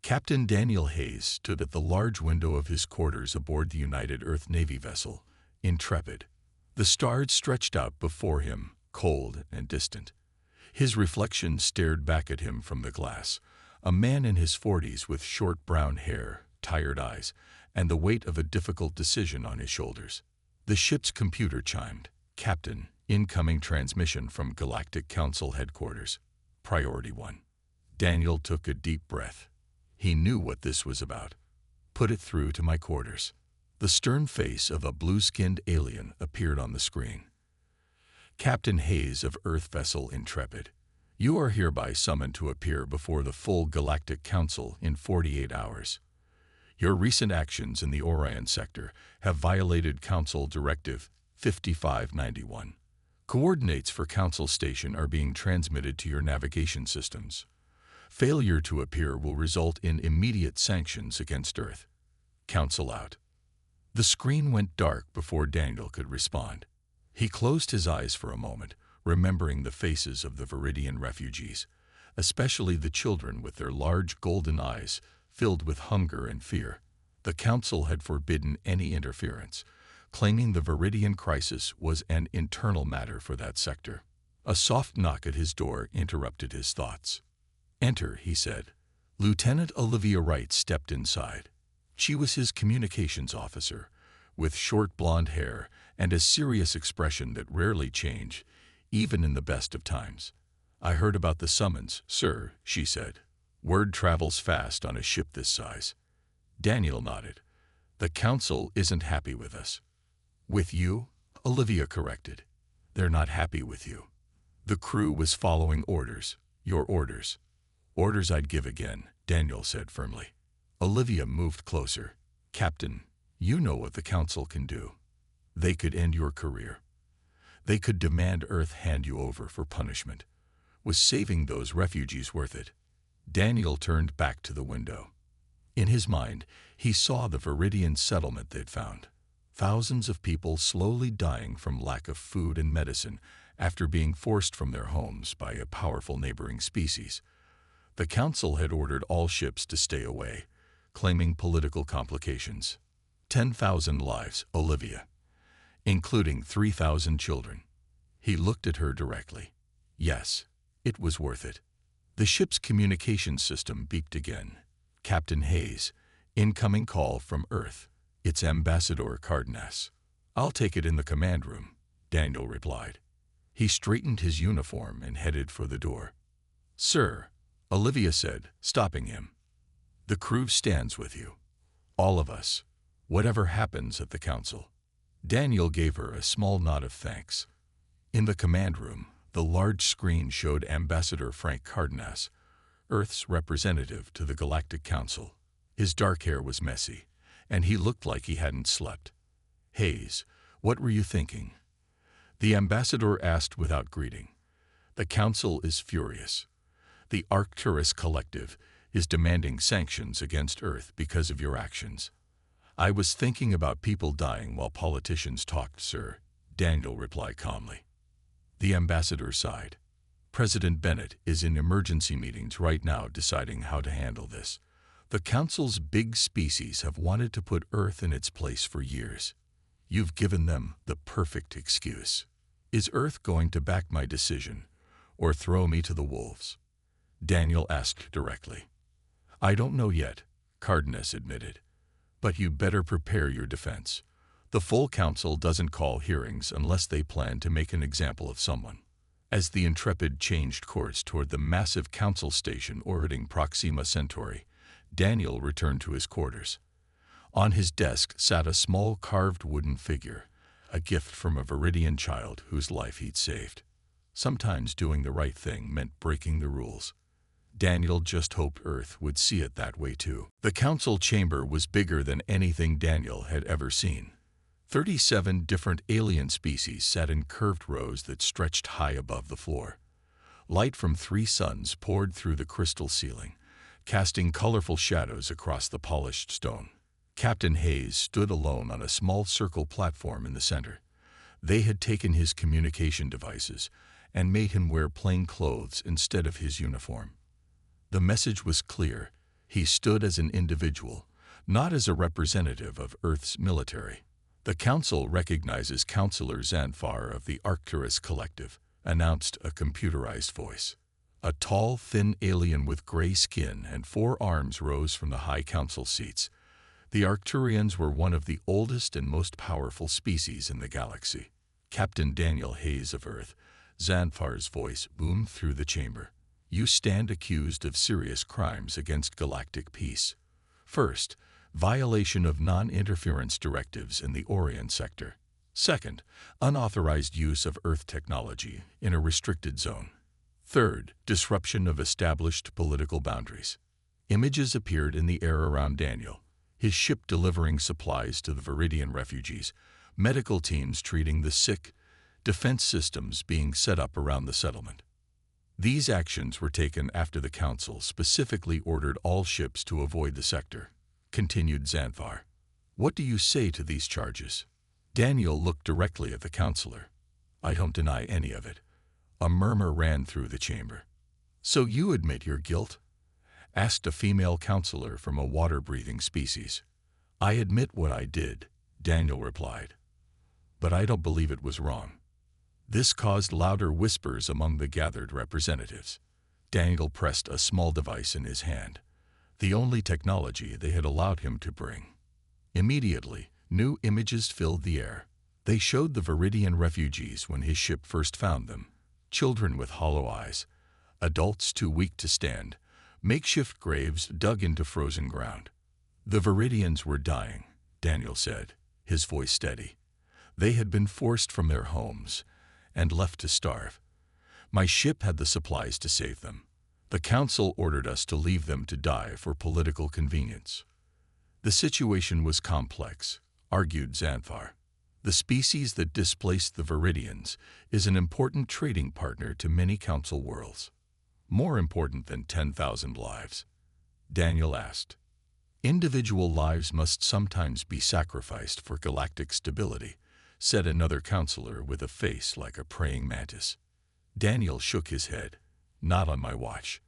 Captain Daniel Hayes stood at the large window of his quarters aboard the United Earth Navy vessel, Intrepid. The stars stretched out before him, cold and distant. His reflection stared back at him from the glass, a man in his 40s with short brown hair, tired eyes, and the weight of a difficult decision on his shoulders. The ship's computer chimed. Captain, incoming transmission from Galactic Council headquarters. Priority 1. Daniel took a deep breath. He knew what this was about. Put it through to my quarters. The stern face of a blue-skinned alien appeared on the screen. Captain Hayes of Earth Vessel Intrepid, you are hereby summoned to appear before the full Galactic Council in 48 hours. Your recent actions in the Orion sector have violated Council Directive 5591. Coordinates for Council Station are being transmitted to your navigation systems. Failure to appear will result in immediate sanctions against Earth. Council out. The screen went dark before Daniel could respond. He closed his eyes for a moment, remembering the faces of the Viridian refugees, especially the children with their large golden eyes filled with hunger and fear. The Council had forbidden any interference, claiming the Viridian crisis was an internal matter for that sector. A soft knock at his door interrupted his thoughts. Enter, he said. Lieutenant Olivia Wright stepped inside. She was his communications officer, with short blonde hair and a serious expression that rarely changed, even in the best of times. I heard about the summons, sir, she said. Word travels fast on a ship this size. Daniel nodded. The Council isn't happy with us. With you? Olivia corrected. They're not happy with you. The crew was following orders, your orders. Orders I'd give again, Daniel said firmly. Olivia moved closer. Captain, you know what the Council can do. They could end your career. They could demand Earth hand you over for punishment. Was saving those refugees worth it? Daniel turned back to the window. In his mind, he saw the Viridian settlement they'd found. Thousands of people slowly dying from lack of food and medicine after being forced from their homes by a powerful neighboring species. The Council had ordered all ships to stay away, claiming political complications. 10,000 lives, Olivia, including 3,000 children. He looked at her directly. Yes, it was worth it. The ship's communication system beeped again. Captain Hayes, incoming call from Earth. It's Ambassador Cardenas. I'll take it in the command room, Daniel replied. He straightened his uniform and headed for the door. Sir, Olivia said, stopping him. The crew stands with you. All of us. Whatever happens at the Council. Daniel gave her a small nod of thanks. In the command room, the large screen showed Ambassador Frank Cardenas, Earth's representative to the Galactic Council. His dark hair was messy, and he looked like he hadn't slept. Hayes, what were you thinking? The ambassador asked without greeting. The Council is furious. The Arcturus Collective is demanding sanctions against Earth because of your actions. I was thinking about people dying while politicians talked, sir, Daniel replied calmly. The ambassador sighed. President Bennett is in emergency meetings right now deciding how to handle this. The Council's big species have wanted to put Earth in its place for years. You've given them the perfect excuse. Is Earth going to back my decision or throw me to the wolves? Daniel asked directly. I don't know yet, Cardenas admitted. But you better prepare your defense. The full Council doesn't call hearings unless they plan to make an example of someone. As the Intrepid changed course toward the massive Council station orbiting Proxima Centauri, Daniel returned to his quarters. On his desk sat a small carved wooden figure, a gift from a Viridian child whose life he'd saved. Sometimes doing the right thing meant breaking the rules. Daniel just hoped Earth would see it that way too. The Council chamber was bigger than anything Daniel had ever seen. 37 different alien species sat in curved rows that stretched high above the floor. Light from 3 suns poured through the crystal ceiling, casting colorful shadows across the polished stone. Captain Hayes stood alone on a small circle platform in the center. They had taken his communication devices and made him wear plain clothes instead of his uniform. The message was clear. He stood as an individual, not as a representative of Earth's military. "The Council recognizes Counselor Zanfar of the Arcturus Collective," announced a computerized voice. A tall, thin alien with gray skin and 4 arms rose from the High Council seats. The Arcturians were one of the oldest and most powerful species in the galaxy. "Captain Daniel Hayes of Earth," Zanfar's voice boomed through the chamber. "You stand accused of serious crimes against galactic peace. First, violation of non-interference directives in the Orion sector. Second, unauthorized use of Earth technology in a restricted zone. Third, disruption of established political boundaries." Images appeared in the air around Daniel, his ship delivering supplies to the Viridian refugees, medical teams treating the sick, defense systems being set up around the settlement. These actions were taken after the Council specifically ordered all ships to avoid the sector, continued Zanfar. "What do you say to these charges?" Daniel looked directly at the counselor. "I don't deny any of it." A murmur ran through the chamber. "So you admit your guilt?" asked a female counselor from a water-breathing species. "I admit what I did," Daniel replied. "But I don't believe it was wrong." This caused louder whispers among the gathered representatives. Daniel pressed a small device in his hand, the only technology they had allowed him to bring. Immediately, new images filled the air. They showed the Viridian refugees when his ship first found them. Children with hollow eyes, adults too weak to stand, makeshift graves dug into frozen ground. "The Viridians were dying," Daniel said, his voice steady. "They had been forced from their homes and left to starve. My ship had the supplies to save them. The Council ordered us to leave them to die for political convenience." "The situation was complex," argued Zanfar. "The species that displaced the Viridians is an important trading partner to many Council worlds." "More important than 10,000 lives?" Daniel asked. "Individual lives must sometimes be sacrificed for galactic stability," said another counselor with a face like a praying mantis. Daniel shook his head. "Not on my watch.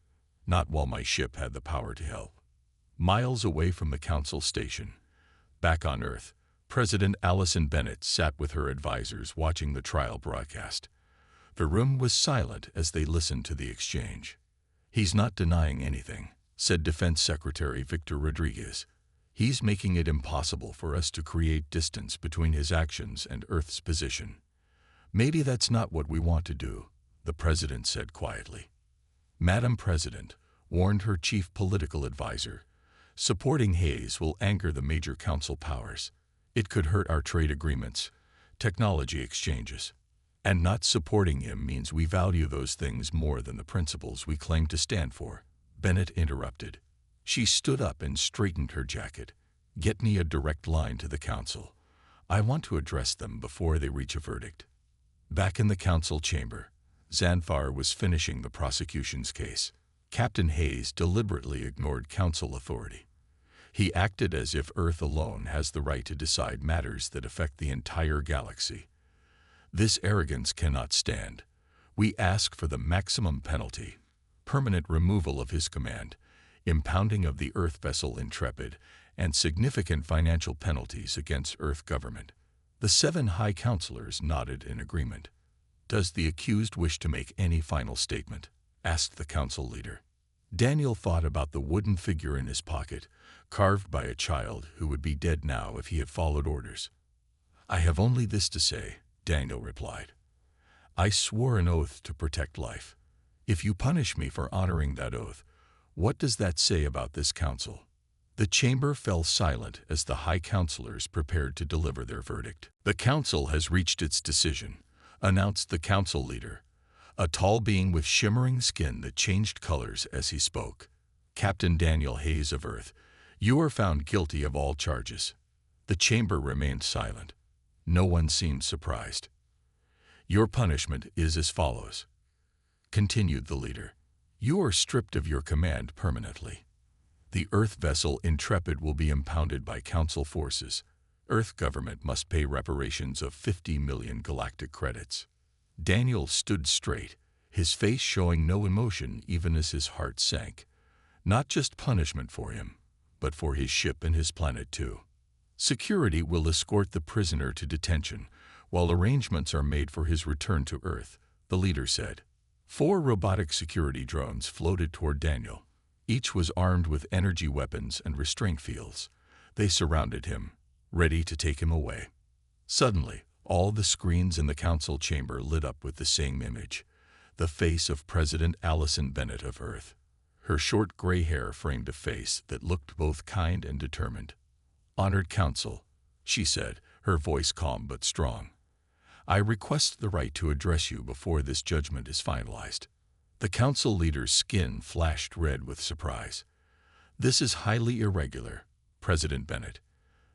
Not while my ship had the power to help." Miles away from the Council station, back on Earth, President Allison Bennett sat with her advisors watching the trial broadcast. The room was silent as they listened to the exchange. "He's not denying anything," said Defense Secretary Victor Rodriguez. "He's making it impossible for us to create distance between his actions and Earth's position." "Maybe that's not what we want to do," the President said quietly. "Madam President," warned her chief political advisor, "supporting Hayes will anger the major Council powers. It could hurt our trade agreements, technology exchanges. And not supporting him means we value those things more than the principles we claim to stand for," Bennett interrupted. She stood up and straightened her jacket. "Get me a direct line to the Council. I want to address them before they reach a verdict." Back in the Council chamber, Zanfar was finishing the prosecution's case. Captain Hayes deliberately ignored Council authority. He acted as if Earth alone has the right to decide matters that affect the entire galaxy. "This arrogance cannot stand. We ask for the maximum penalty: permanent removal of his command, impounding of the Earth vessel Intrepid, and significant financial penalties against Earth government." The 7 High Counselors nodded in agreement. "Does the accused wish to make any final statement?" asked the Council leader. Daniel thought about the wooden figure in his pocket, carved by a child who would be dead now if he had followed orders. "I have only this to say," Daniel replied. "I swore an oath to protect life. If you punish me for honoring that oath, what does that say about this Council?" The chamber fell silent as the High Counselors prepared to deliver their verdict. "The Council has reached its decision," announced the Council leader, a tall being with shimmering skin that changed colors as he spoke. "Captain Daniel Hayes of Earth, you are found guilty of all charges." The chamber remained silent. No one seemed surprised. "Your punishment is as follows," continued the leader. "You are stripped of your command permanently. The Earth vessel Intrepid will be impounded by Council forces. Earth government must pay reparations of 50 million galactic credits." Daniel stood straight, his face showing no emotion even as his heart sank. Not just punishment for him, but for his ship and his planet too. Security will escort the prisoner to detention, while arrangements are made for his return to Earth, the leader said. 4 robotic security drones floated toward Daniel. Each was armed with energy weapons and restraint fields. They surrounded him, ready to take him away. Suddenly, all the screens in the council chamber lit up with the same image, the face of President Allison Bennett of Earth. Her short gray hair framed a face that looked both kind and determined. "Honored Council," she said, her voice calm but strong. "I request the right to address you before this judgment is finalized." The council leader's skin flashed red with surprise. "This is highly irregular, President Bennett.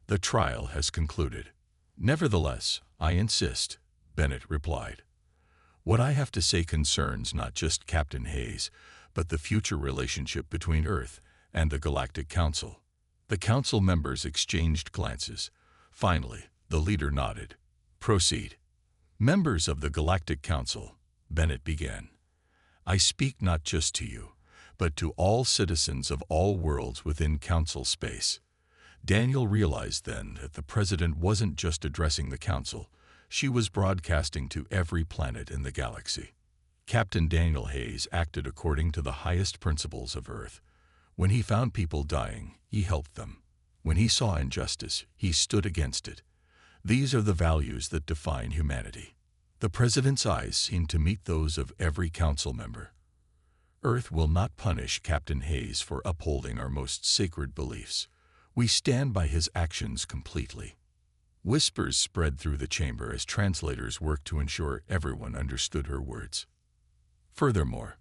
The trial has concluded." "Nevertheless, I insist," Bennett replied. "What I have to say concerns not just Captain Hayes, but the future relationship between Earth and the Galactic Council." The council members exchanged glances. Finally, the leader nodded. "Proceed." "Members of the Galactic Council," Bennett began, "I speak not just to you, but to all citizens of all worlds within council space." Daniel realized then that the president wasn't just addressing the council, she was broadcasting to every planet in the galaxy. Captain Daniel Hayes acted according to the highest principles of Earth. When he found people dying, he helped them. When he saw injustice, he stood against it. These are the values that define humanity. The president's eyes seemed to meet those of every council member. Earth will not punish Captain Hayes for upholding our most sacred beliefs. We stand by his actions completely. Whispers spread through the chamber as translators worked to ensure everyone understood her words. "Furthermore,"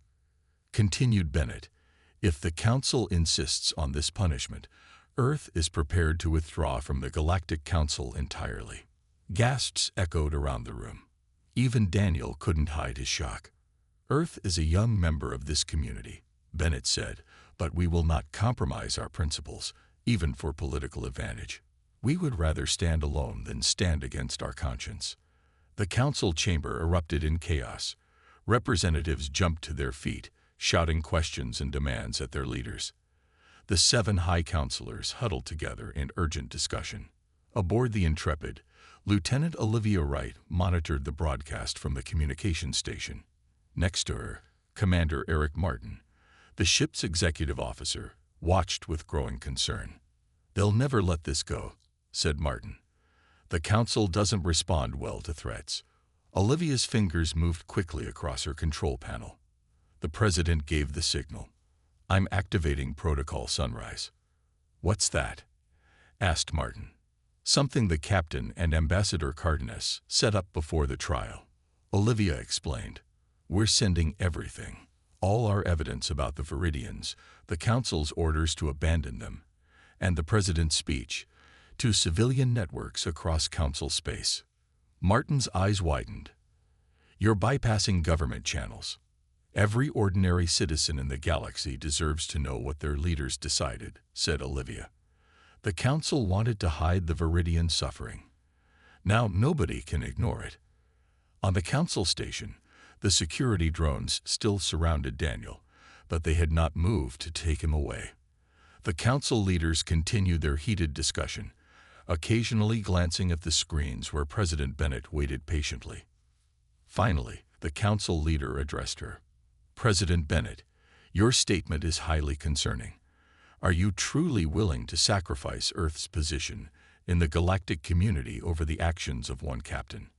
continued Bennett, "if the Council insists on this punishment, Earth is prepared to withdraw from the Galactic Council entirely." Gasps echoed around the room. Even Daniel couldn't hide his shock. "Earth is a young member of this community," Bennett said, "but we will not compromise our principles, even for political advantage. We would rather stand alone than stand against our conscience." The council chamber erupted in chaos. Representatives jumped to their feet, shouting questions and demands at their leaders. The 7 high councilors huddled together in urgent discussion. Aboard the Intrepid, Lieutenant Olivia Wright monitored the broadcast from the communications station. Next to her, Commander Eric Martin, the ship's executive officer, watched with growing concern. "They'll never let this go," said Martin. "The council doesn't respond well to threats." Olivia's fingers moved quickly across her control panel. The president gave the signal. "I'm activating Protocol Sunrise." "What's that?" asked Martin. "Something the captain and Ambassador Cardenas set up before the trial," Olivia explained. "We're sending everything, all our evidence about the Viridians, the council's orders to abandon them, and the president's speech, to civilian networks across council space." Martin's eyes widened. "You're bypassing government channels. Every ordinary citizen in the galaxy deserves to know what their leaders decided," said Olivia. "The council wanted to hide the Viridian suffering. Now nobody can ignore it." On the council station, the security drones still surrounded Daniel, but they had not moved to take him away. The council leaders continued their heated discussion, occasionally glancing at the screens where President Bennett waited patiently. Finally, the council leader addressed her. "President Bennett, your statement is highly concerning. Are you truly willing to sacrifice Earth's position in the galactic community over the actions of one captain?"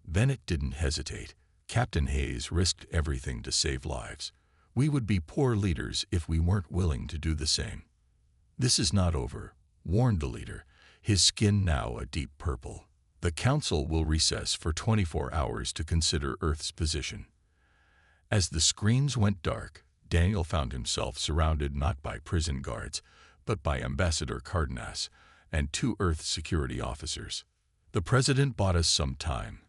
Bennett didn't hesitate. "Captain Hayes risked everything to save lives. We would be poor leaders if we weren't willing to do the same." "This is not over," warned the leader, his skin now a deep purple. "The council will recess for 24 hours to consider Earth's position." As the screens went dark, Daniel found himself surrounded not by prison guards, but by Ambassador Cardenas and 2 Earth security officers. "The president bought us some time,"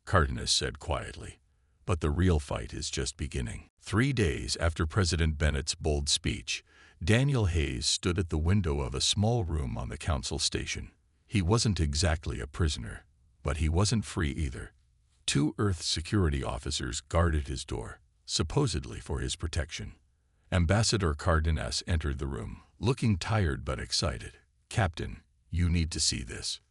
Cardenas said quietly, "but the real fight is just beginning." 3 days after President Bennett's bold speech, Daniel Hayes stood at the window of a small room on the council station. He wasn't exactly a prisoner, but he wasn't free either. 2 Earth security officers guarded his door, supposedly for his protection. Ambassador Cardenas entered the room, looking tired but excited. "Captain, you need to see this."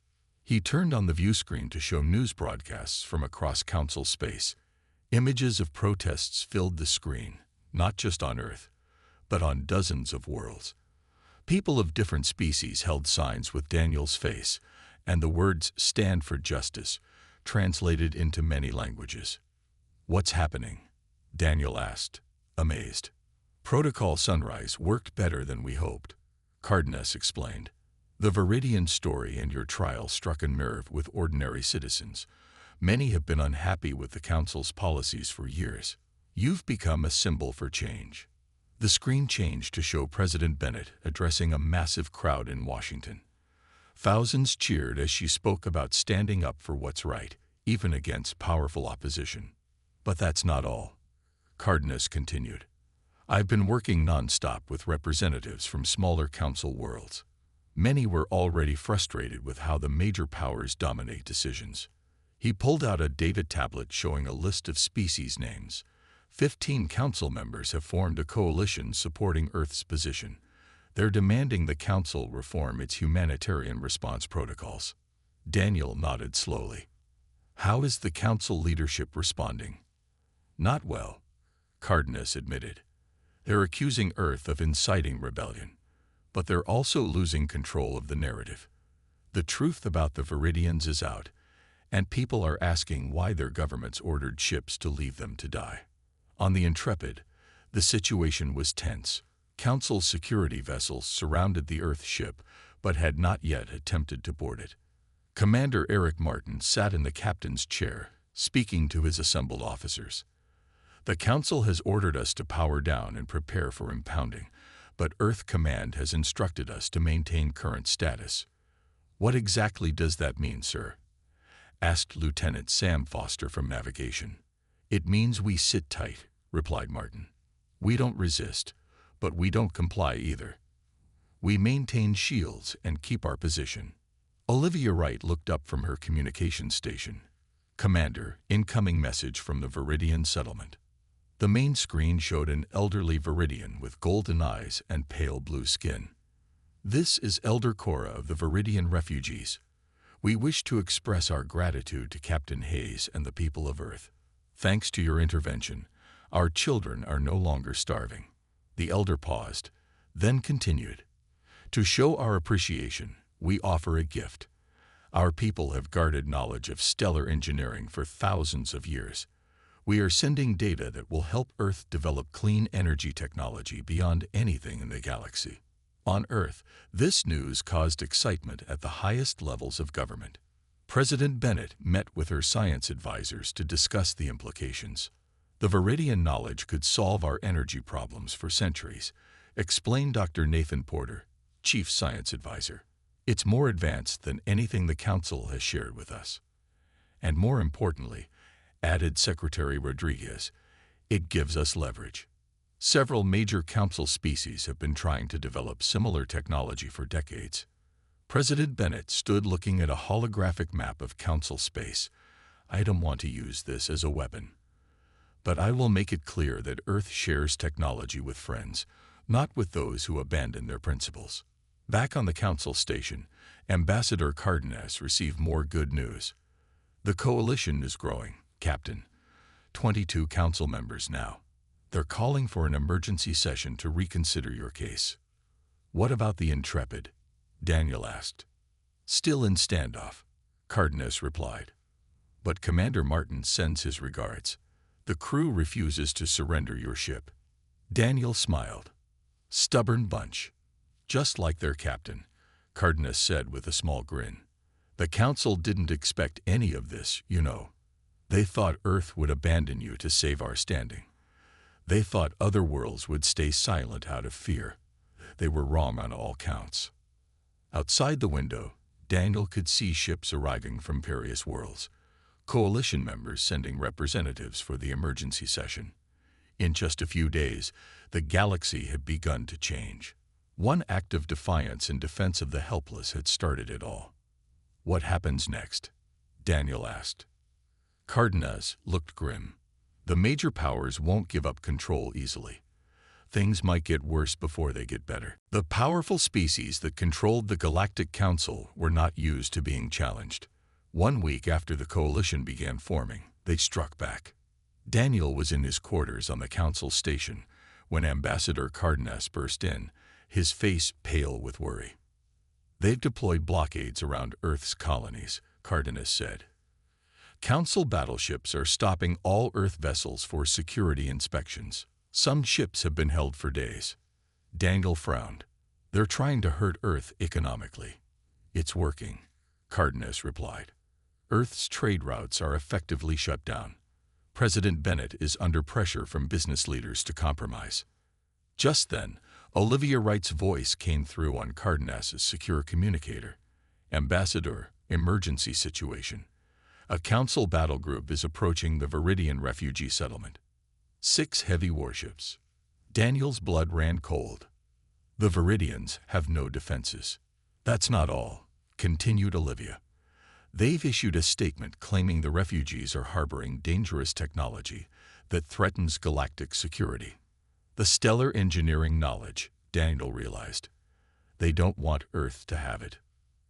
He turned on the view screen to show news broadcasts from across Council space. Images of protests filled the screen, not just on Earth, but on dozens of worlds. People of different species held signs with Daniel's face, and the words "Stand for Justice" translated into many languages. "What's happening?" Daniel asked, amazed. "Protocol Sunrise worked better than we hoped," Cardenas explained. "The Viridian story and your trial struck a nerve with ordinary citizens. Many have been unhappy with the Council's policies for years. You've become a symbol for change." The screen changed to show President Bennett addressing a massive crowd in Washington. Thousands cheered as she spoke about standing up for what's right, even against powerful opposition. "But that's not all," Cardenas continued. "I've been working nonstop with representatives from smaller council worlds. Many were already frustrated with how the major powers dominate decisions." He pulled out a data tablet showing a list of species names. 15 council members have formed a coalition supporting Earth's position. They're demanding the council reform its humanitarian response protocols. Daniel nodded slowly. "How is the council leadership responding?" "Not well," Cardenas admitted. "They're accusing Earth of inciting rebellion, but they're also losing control of the narrative. The truth about the Viridians is out, and people are asking why their governments ordered ships to leave them to die." On the Intrepid, the situation was tense. Council security vessels surrounded the Earth ship, but had not yet attempted to board it. Commander Eric Martin sat in the captain's chair, speaking to his assembled officers. "The Council has ordered us to power down and prepare for impounding, but Earth Command has instructed us to maintain current status." "What exactly does that mean, sir?" asked Lieutenant Sam Foster from Navigation. "It means we sit tight," replied Martin. "We don't resist, but we don't comply either. We maintain shields and keep our position." Olivia Wright looked up from her communication station. "Commander, incoming message from the Viridian settlement." The main screen showed an elderly Viridian with golden eyes and pale blue skin. "This is Elder Cora of the Viridian refugees. We wish to express our gratitude to Captain Hayes and the people of Earth. Thanks to your intervention, our children are no longer starving." The elder paused, then continued. "To show our appreciation, we offer a gift. Our people have guarded knowledge of stellar engineering for thousands of years. We are sending data that will help Earth develop clean energy technology beyond anything in the galaxy." On Earth, this news caused excitement at the highest levels of government. President Bennett met with her science advisors to discuss the implications. "The Viridian knowledge could solve our energy problems for centuries," explained Dr. Nathan Porter, Chief Science Advisor. "It's more advanced than anything the Council has shared with us. And more importantly," added Secretary Rodriguez, "it gives us leverage. Several major Council species have been trying to develop similar technology for decades." President Bennett stood looking at a holographic map of Council space. "I don't want to use this as a weapon. But I will make it clear that Earth shares technology with friends, not with those who abandon their principles." Back on the Council station, Ambassador Cardenas received more good news. "The coalition is growing, Captain. 22 Council members now. They're calling for an emergency session to reconsider your case." "What about the Intrepid?" Daniel asked. "Still in standoff," Cardenas replied. "But Commander Martin sends his regards. The crew refuses to surrender your ship." Daniel smiled. "Stubborn bunch. Just like their captain," Cardenas said with a small grin. "The Council didn't expect any of this, you know. They thought Earth would abandon you to save our standing. They thought other worlds would stay silent out of fear. They were wrong on all counts." Outside the window, Daniel could see ships arriving from various worlds, coalition members sending representatives for the emergency session. In just a few days, the galaxy had begun to change. One act of defiance in defense of the helpless had started it all. "What happens next?" Daniel asked. Cardenas looked grim. "The major powers won't give up control easily. Things might get worse before they get better. The powerful species that controlled the Galactic Council were not used to being challenged. 1 week after the coalition began forming, they struck back. Daniel was in his quarters on the council station when Ambassador Cardenas burst in, his face pale with worry. "They've deployed blockades around Earth's colonies," Cardenas said. "Council battleships are stopping all Earth vessels for security inspections. Some ships have been held for days." Daniel frowned. "They're trying to hurt Earth economically." "It's working," Cardenas replied. "Earth's trade routes are effectively shut down. President Bennett is under pressure from business leaders to compromise." Just then, Olivia Wright's voice came through on Cardenas's secure communicator. "Ambassador, emergency situation. A council battle group is approaching the Viridian refugee settlement. 6 heavy warships." Daniel's blood ran cold. "The Viridians have no defenses." "That's not all," continued Olivia. "They've issued a statement claiming the refugees are harboring dangerous technology that threatens galactic security. The stellar engineering knowledge," Daniel realized. "They don't want Earth to have it."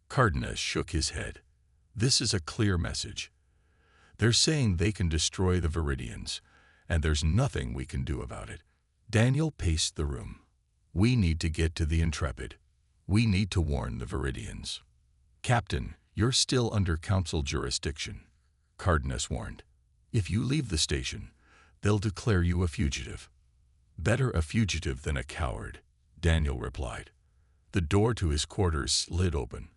Cardenas shook his head. "This is a clear message. They're saying they can destroy the Viridians, and there's nothing we can do about it." Daniel paced the room. "We need to get to the Intrepid. We need to warn the Viridians." "Captain, you're still under council jurisdiction," Cardenas warned. "If you leave the station, they'll declare you a fugitive." "Better a fugitive than a coward," Daniel replied. The door to his quarters slid open.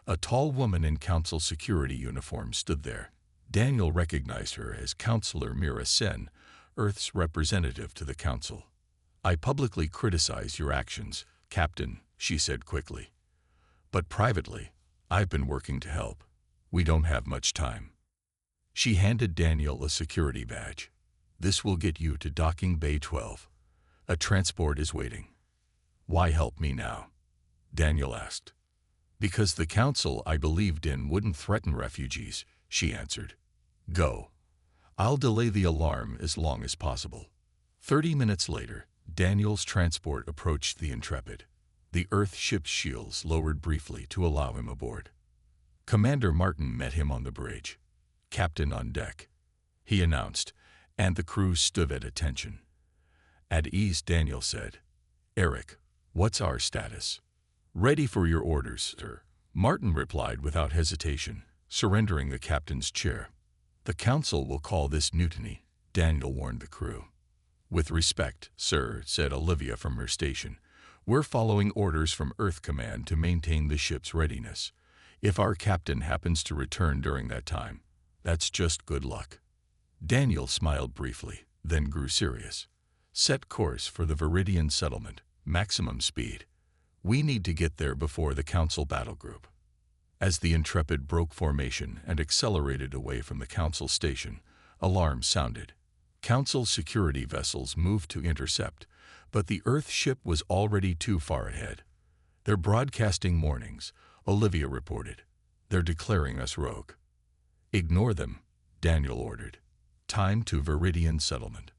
A tall woman in council security uniform stood there. Daniel recognized her as Counselor Mira Sen, Earth's representative to the council. "I publicly criticize your actions, Captain," she said quickly. "But privately, I've been working to help. We don't have much time." She handed Daniel a security badge. "This will get you to Docking Bay 12. A transport is waiting." "Why help me now?" Daniel asked. "Because the council I believed in wouldn't threaten refugees," she answered. "Go. I'll delay the alarm as long as possible." 30 minutes later, Daniel's transport approached the Intrepid. The Earth ship's shields lowered briefly to allow him aboard. Commander Martin met him on the bridge. "Captain on deck," he announced, and the crew stood at attention. "At ease," Daniel said. "Eric, what's our status?" "Ready for your orders, sir," Martin replied without hesitation, surrendering the captain's chair. "The council will call this mutiny," Daniel warned the crew. "With respect, sir," said Olivia from her station. "We're following orders from Earth Command to maintain the ship's readiness. If our captain happens to return during that time, that's just good luck." Daniel smiled briefly, then grew serious. "Set course for the Viridian settlement, maximum speed. We need to get there before the council battle group." As the Intrepid broke formation and accelerated away from the council station, alarms sounded. Council security vessels moved to intercept, but the Earth ship was already too far ahead. "They're broadcasting warnings," Olivia reported. "They're declaring us rogue." "Ignore them," Daniel ordered. "Time to Viridian settlement."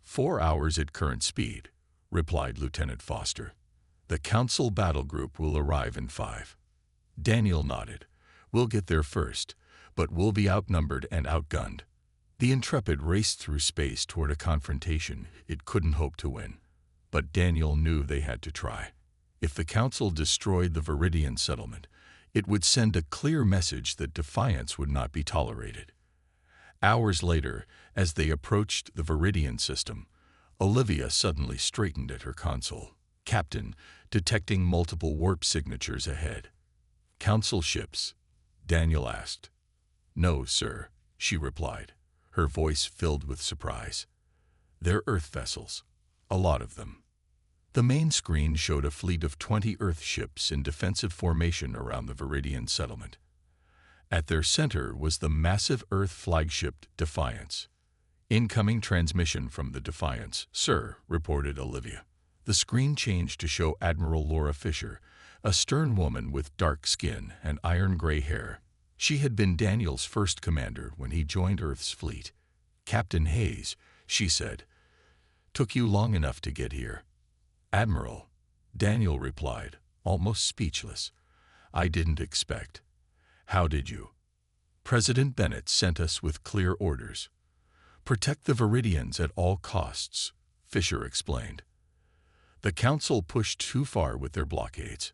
4 hours at current speed," replied Lieutenant Foster. "The council battle group will arrive in 5. Daniel nodded. "We'll get there first, but we'll be outnumbered and outgunned." The Intrepid raced through space toward a confrontation it couldn't hope to win. But Daniel knew they had to try. If the council destroyed the Viridian settlement, it would send a clear message that defiance would not be tolerated. Hours later, as they approached the Viridian system, Olivia suddenly straightened at her console. "Captain, detecting multiple warp signatures ahead." "Council ships?" Daniel asked. "No, sir," she replied, her voice filled with surprise. "They're Earth vessels. A lot of them." The main screen showed a fleet of 20 Earth ships in defensive formation around the Viridian settlement. At their center was the massive Earth flagship Defiance. "Incoming transmission from the Defiance, sir," reported Olivia. The screen changed to show Admiral Laura Fisher, a stern woman with dark skin and iron-gray hair. She had been Daniel's first commander when he joined Earth's fleet. "Captain Hayes," she said, Took you long enough to get here. Admiral, Daniel replied, almost speechless. I didn't expect. How did you? President Bennett sent us with clear orders. Protect the Viridians at all costs, Fisher explained. The Council pushed too far with their blockades.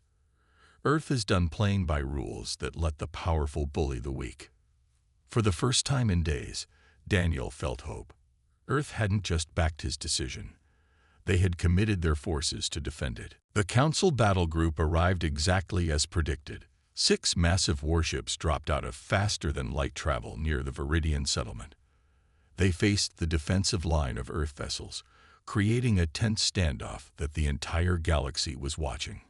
Earth is done playing by rules that let the powerful bully the weak. For the first time in days, Daniel felt hope. Earth hadn't just backed his decision. They had committed their forces to defend it. The Council battle group arrived exactly as predicted. 6 massive warships dropped out of faster-than-light travel near the Viridian settlement. They faced the defensive line of Earth vessels, creating a tense standoff that the entire galaxy was watching.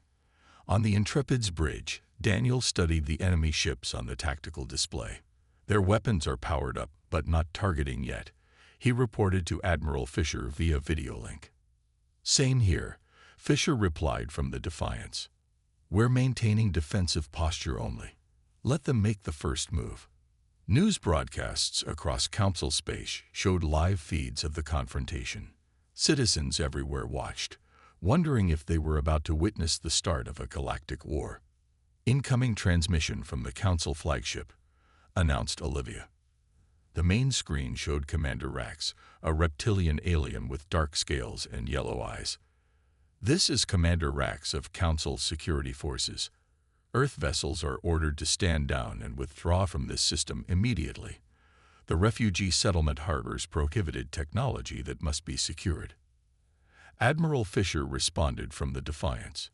On the Intrepid's bridge, Daniel studied the enemy ships on the tactical display. Their weapons are powered up, but not targeting yet, he reported to Admiral Fisher via video link. Same here, Fisher replied from the Defiance. We're maintaining defensive posture only. Let them make the first move. News broadcasts across Council space showed live feeds of the confrontation. Citizens everywhere watched, wondering if they were about to witness the start of a galactic war. Incoming transmission from the Council flagship, announced Olivia. The main screen showed Commander Rax, a reptilian alien with dark scales and yellow eyes. This is Commander Rax of Council Security Forces. Earth vessels are ordered to stand down and withdraw from this system immediately. The refugee settlement harbors prohibited technology that must be secured. Admiral Fisher responded from the Defiance.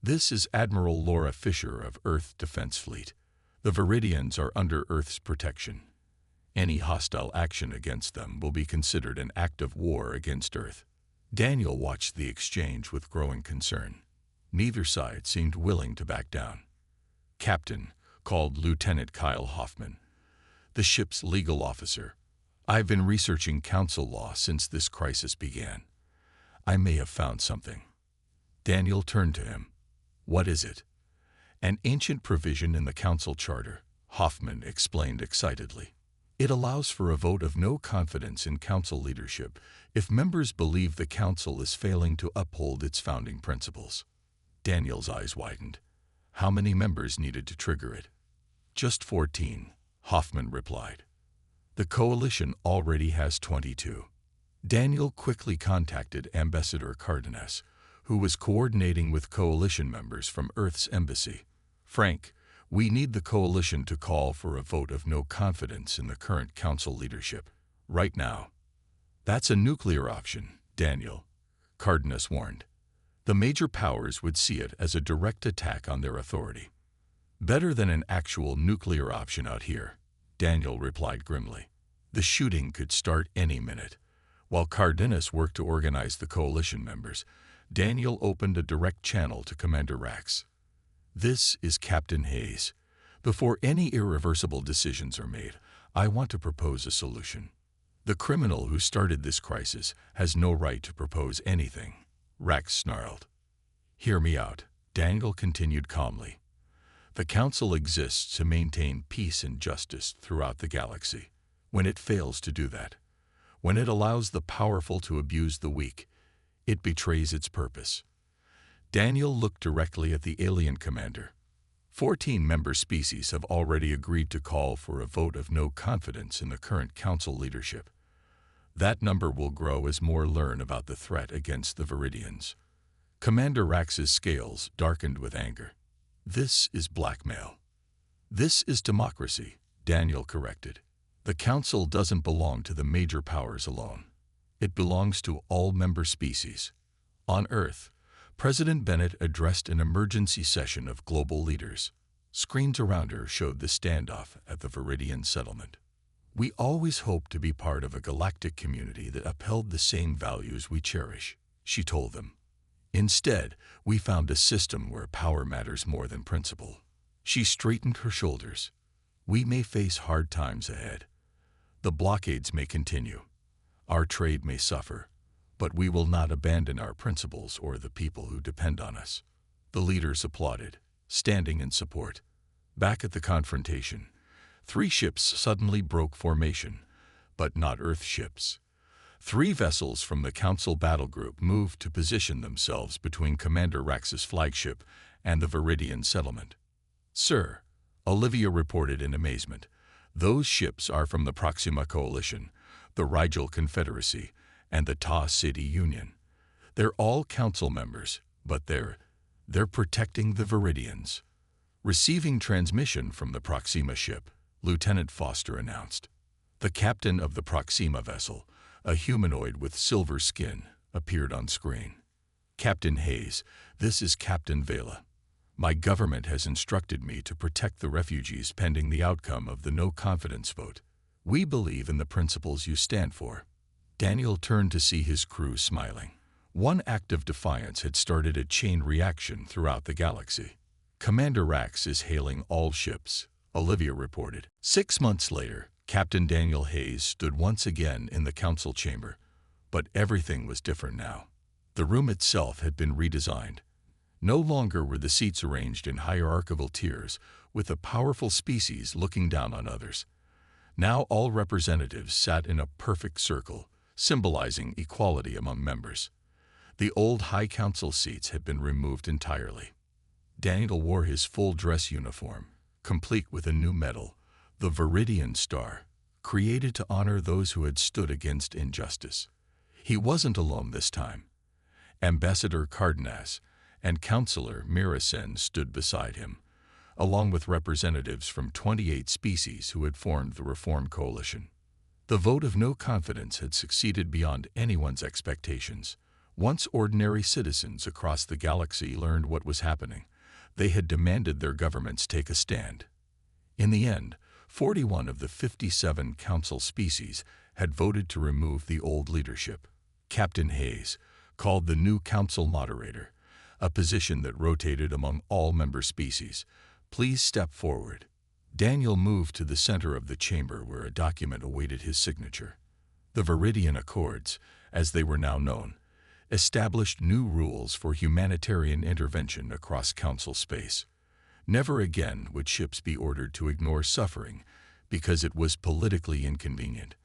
This is Admiral Laura Fisher of Earth Defense Fleet. The Viridians are under Earth's protection. Any hostile action against them will be considered an act of war against Earth. Daniel watched the exchange with growing concern. Neither side seemed willing to back down. Captain, called Lieutenant Kyle Hoffman, the ship's legal officer. I've been researching Council law since this crisis began. I may have found something. Daniel turned to him. What is it? An ancient provision in the Council Charter, Hoffman explained excitedly. It allows for a vote of no confidence in Council leadership if members believe the Council is failing to uphold its founding principles. Daniel's eyes widened. How many members needed to trigger it? Just 14, Hoffman replied. The coalition already has 22. Daniel quickly contacted Ambassador Cardenas, who was coordinating with coalition members from Earth's embassy. Frank, we need the coalition to call for a vote of no confidence in the current Council leadership, right now. That's a nuclear option, Daniel, Cardenas warned. The major powers would see it as a direct attack on their authority. Better than an actual nuclear option out here, Daniel replied grimly. The shooting could start any minute. While Cardenas worked to organize the coalition members, Daniel opened a direct channel to Commander Rax. This is Captain Hayes. Before any irreversible decisions are made, I want to propose a solution. The criminal who started this crisis has no right to propose anything, Rax snarled. Hear me out, Daniel continued calmly. The Council exists to maintain peace and justice throughout the galaxy. When it fails to do that, when it allows the powerful to abuse the weak, it betrays its purpose. Daniel looked directly at the alien commander. 14 member species have already agreed to call for a vote of no confidence in the current Council leadership. That number will grow as more learn about the threat against the Viridians. Commander Rax's scales darkened with anger. This is blackmail. This is democracy, Daniel corrected. The Council doesn't belong to the major powers alone. It belongs to all member species. On Earth, President Bennett addressed an emergency session of global leaders. Screens around her showed the standoff at the Viridian settlement. We always hoped to be part of a galactic community that upheld the same values we cherish, she told them. Instead, we found a system where power matters more than principle. She straightened her shoulders. We may face hard times ahead. The blockades may continue. Our trade may suffer, but we will not abandon our principles or the people who depend on us. The leaders applauded, standing in support. Back at the confrontation, 3 ships suddenly broke formation, but not Earth ships. 3 vessels from the Council battle group moved to position themselves between Commander Rax's flagship and the Viridian settlement. "Sir," Olivia reported in amazement, "those ships are from the Proxima Coalition, the Rigel Confederacy, and the Ta City Union. They're all council members, but they're protecting the Viridians." Receiving transmission from the Proxima ship, Lieutenant Foster announced. The captain of the Proxima vessel, a humanoid with silver skin, appeared on screen. "Captain Hayes, this is Captain Vela. My government has instructed me to protect the refugees pending the outcome of the no-confidence vote. We believe in the principles you stand for." Daniel turned to see his crew smiling. One act of defiance had started a chain reaction throughout the galaxy. "Commander Rax is hailing all ships," Olivia reported. 6 months later, Captain Daniel Hayes stood once again in the council chamber, but everything was different now. The room itself had been redesigned. No longer were the seats arranged in hierarchical tiers, with a powerful species looking down on others. Now all representatives sat in a perfect circle, symbolizing equality among members. The old High Council seats had been removed entirely. Daniel wore his full dress uniform, complete with a new medal, the Viridian Star, created to honor those who had stood against injustice. He wasn't alone this time. Ambassador Cardenas and Councillor Miracen stood beside him, along with representatives from 28 species who had formed the Reform Coalition. The vote of no confidence had succeeded beyond anyone's expectations. Once ordinary citizens across the galaxy learned what was happening, they had demanded their governments take a stand. In the end, 41 of the 57 council species had voted to remove the old leadership. Captain Hayes called the new council moderator, a position that rotated among all member species. "Please step forward." Daniel moved to the center of the chamber where a document awaited his signature. The Viridian Accords, as they were now known, established new rules for humanitarian intervention across council space. Never again would ships be ordered to ignore suffering because it was politically inconvenient.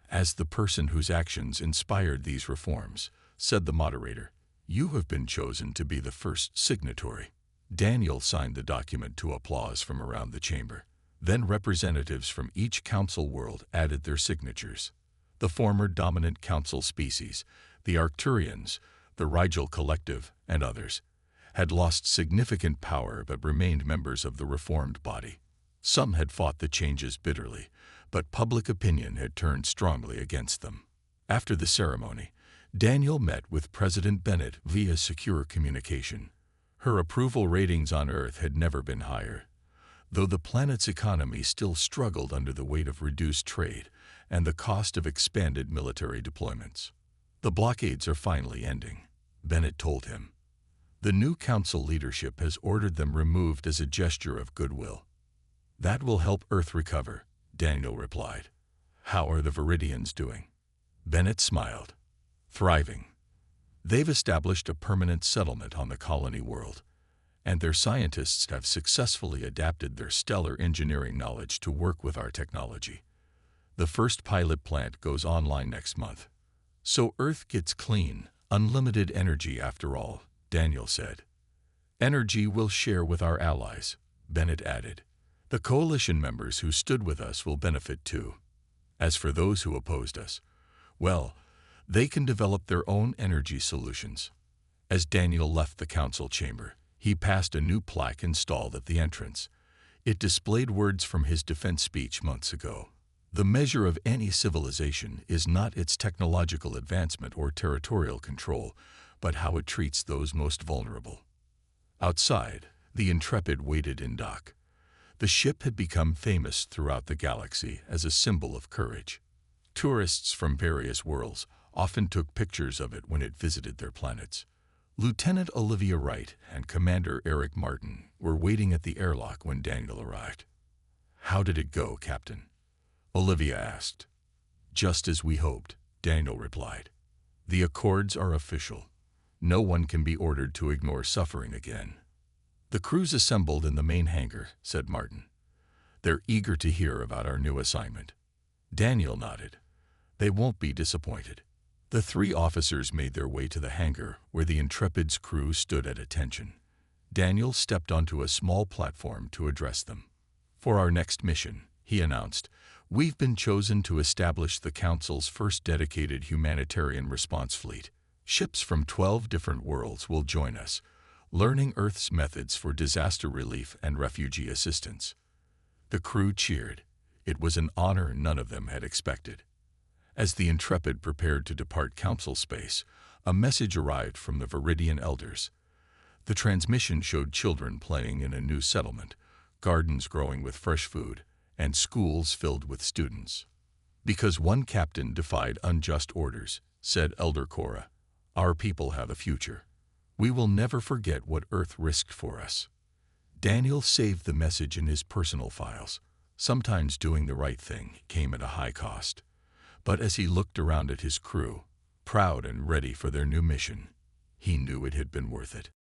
"As the person whose actions inspired these reforms," said the moderator, "you have been chosen to be the first signatory." Daniel signed the document to applause from around the chamber. Then representatives from each council world added their signatures. The former dominant council species, the Arcturians, the Rigel Collective, and others, had lost significant power but remained members of the reformed body. Some had fought the changes bitterly, but public opinion had turned strongly against them. After the ceremony, Daniel met with President Bennett via secure communication. Her approval ratings on Earth had never been higher, though the planet's economy still struggled under the weight of reduced trade and the cost of expanded military deployments. "The blockades are finally ending," Bennett told him. "The new council leadership has ordered them removed as a gesture of goodwill." "That will help Earth recover," Daniel replied. "How are the Viridians doing?" Bennett smiled. "Thriving. They've established a permanent settlement on the colony world, and their scientists have successfully adapted their stellar engineering knowledge to work with our technology. The first pilot plant goes online next month. So Earth gets clean, unlimited energy after all," Daniel said. "Energy we'll share with our allies," Bennett added. "The coalition members who stood with us will benefit too. As for those who opposed us, well, they can develop their own energy solutions." As Daniel left the council chamber, he passed a new plaque installed at the entrance. It displayed words from his defense speech months ago. "The measure of any civilization is not its technological advancement or territorial control, but how it treats those most vulnerable." Outside, the Intrepid waited in dock. The ship had become famous throughout the galaxy as a symbol of courage. Tourists from various worlds often took pictures of it when it visited their planets. Lieutenant Olivia Wright and Commander Eric Martin were waiting at the airlock when Daniel arrived. "How did it go, Captain?" Olivia asked. "Just as we hoped," Daniel replied. "The accords are official. No one can be ordered to ignore suffering again." "The crew's assembled in the main hangar," said Martin. "They're eager to hear about our new assignment." Daniel nodded. They won't be disappointed. The three officers made their way to the hangar where the Intrepid's crew stood at attention. Daniel stepped onto a small platform to address them. For our next mission, he announced, we've been chosen to establish the Council's first dedicated humanitarian response fleet. Ships from 12 different worlds will join us, learning Earth's methods for disaster relief and refugee assistance. The crew cheered. It was an honor none of them had expected. As the Intrepid prepared to depart Council space, a message arrived from the Viridian Elders. The transmission showed children playing in a new settlement, gardens growing with fresh food, and schools filled with students. Because one captain defied unjust orders, said Elder Cora, our people have a future. We will never forget what Earth risked for us. Daniel saved the message in his personal files. Sometimes doing the right thing came at a high cost. But as he looked around at his crew, proud and ready for their new mission, he knew it had been worth it.